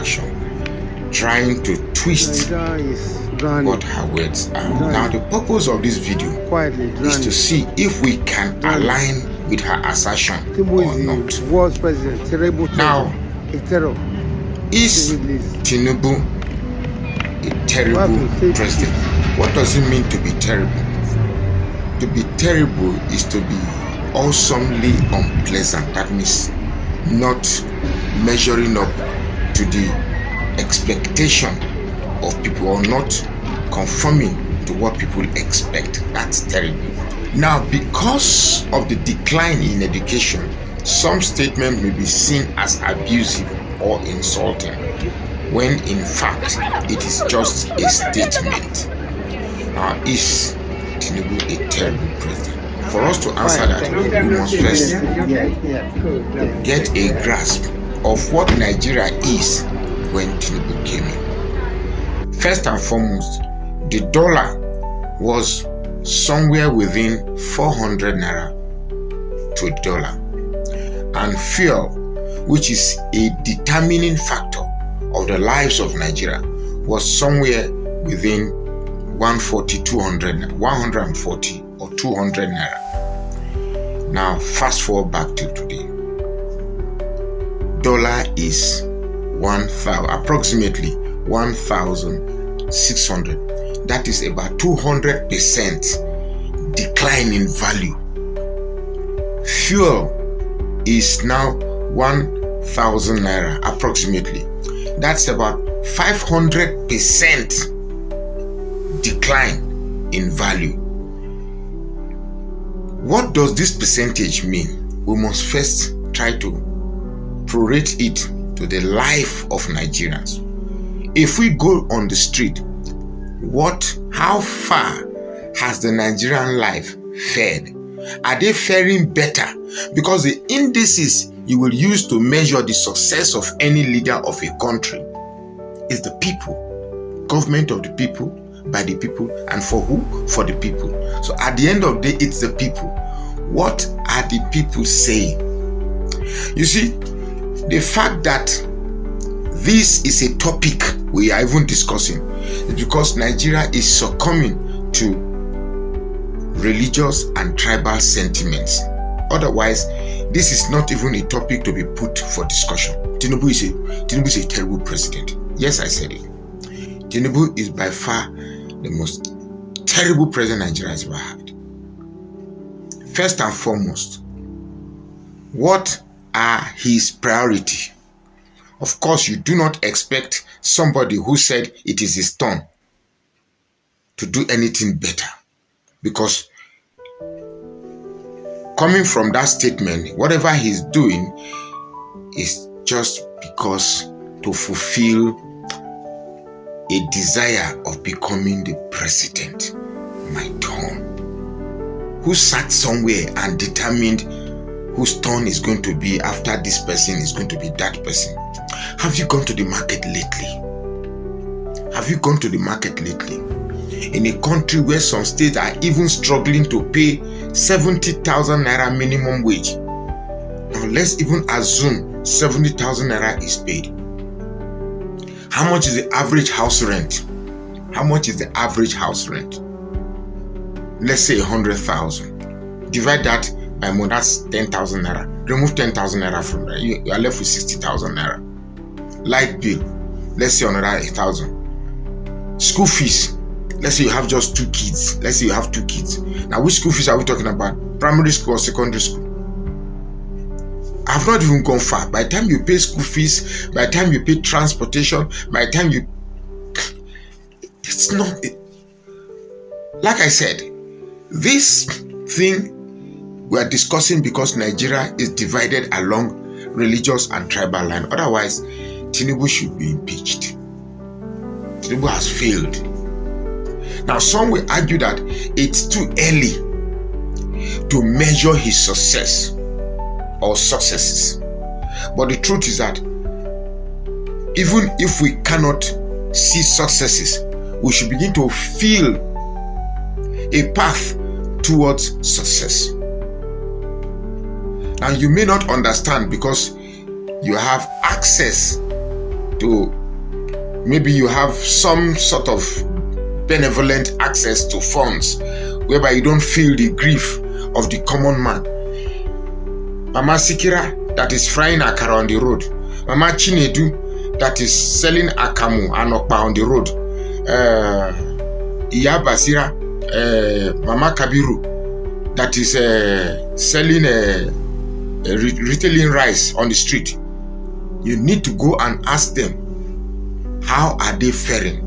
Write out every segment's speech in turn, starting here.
assertion, trying to twist what her words are. Now, the purpose of this video is to see if we can align with her assertion or not. Now, is Tinubu a terrible president? What does it mean to be terrible? To be terrible is to be awesomely unpleasant. That means not measuring up to the expectation of people or not conforming to what people expect. That's terrible. Now, because of the decline in education, some statements may be seen as abusive or insulting, when in fact it is just a statement. Now, is Tinubu a terrible president? For us to answer that, we must first get a grasp of what Nigeria is when Tinubu came in. First and foremost, the dollar was somewhere within 400 naira to a dollar, and fuel, which is a determining factor of the lives of Nigeria, was somewhere within 140 or 200 naira. Now fast forward back to today. Dollar is approximately 1,600. That is about 200% decline in value. Fuel is now 1,000 naira approximately. That's about 500% decline in value. What does this percentage mean? We must first try to prorate it to the life of Nigerians. If we go on the street, how far has the Nigerian life fared? Are they faring better? Because the indices you will use to measure the success of any leader of a country is the people. Government of the people, by the people, and for who? For the people. So at the end of the day, it's the people. What are the people saying? You see, the fact that this is a topic we are even discussing is because Nigeria is succumbing to religious and tribal sentiments. Otherwise, this is not even a topic to be put for discussion. Tinubu is a terrible president. Yes, I said it. Tinubu is by far the most terrible president Nigeria has ever had. First and foremost, what are his priorities? Of course, you do not expect somebody who said it is his turn to do anything better, because coming from that statement, whatever he's doing is just because to fulfill a desire of becoming the president. My turn. Who sat somewhere and determined whose turn is going to be after this person is going to be that person? Have you gone to the market lately? Have you gone to the market lately? In a country where some states are even struggling to pay 70,000 naira minimum wage. Now let's even assume 70,000 naira is paid. How much is the average house rent? How much is the average house rent? Let's say 100,000. Divide that by month, that's 10,000 naira. Remove 10,000 naira from there. You are left with 60,000 naira. Light bill, let's say another 1,000. School fees, let's say you have just 2 kids. Let's say you have 2 kids. Now, which school fees are we talking about? Primary school or secondary school? I've not even gone far. By the time you pay school fees, by the time you pay transportation, by the time you... It's not... Like I said, this thing we are discussing because Nigeria is divided along religious and tribal line. Otherwise, Tinubu should be impeached. Tinubu has failed. Now, some will argue that it's too early to measure his success or successes. But the truth is that even if we cannot see successes, we should begin to feel a path towards success. Now, you may not understand because you have access to, maybe you have some sort of benevolent access to funds whereby you don't feel the grief of the common man. Mama Sikira that is frying akara on the road. Mama Chinedu that is selling akamu and okpa on the road. Iya Basira, Mama Kabiru that is selling retailing rice on the street. You need to go and ask them, how are they faring?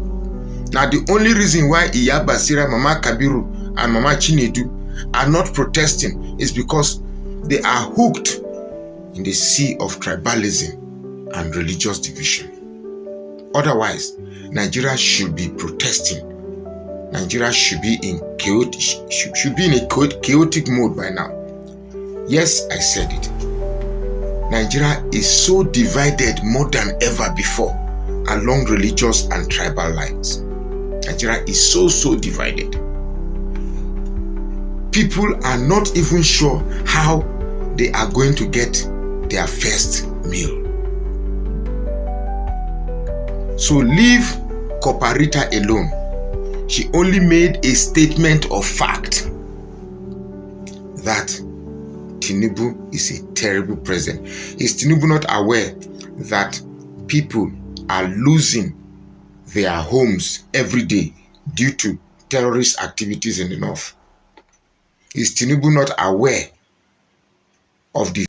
Now, the only reason why Iya Basira, Mama Kabiru, and Mama Chinedu are not protesting is because they are hooked in the sea of tribalism and religious division. Otherwise, Nigeria should be protesting. Nigeria should be in chaotic mode by now. Yes, I said it. Nigeria is so divided more than ever before along religious and tribal lines. Nigeria is so divided. People are not even sure how they are going to get their first meal. So leave Coparita alone. She only made a statement of fact that TINIBU is a terrible president. Is TINIBU not aware that people are losing their homes every day due to terrorist activities in the north? Is TINIBU not aware of the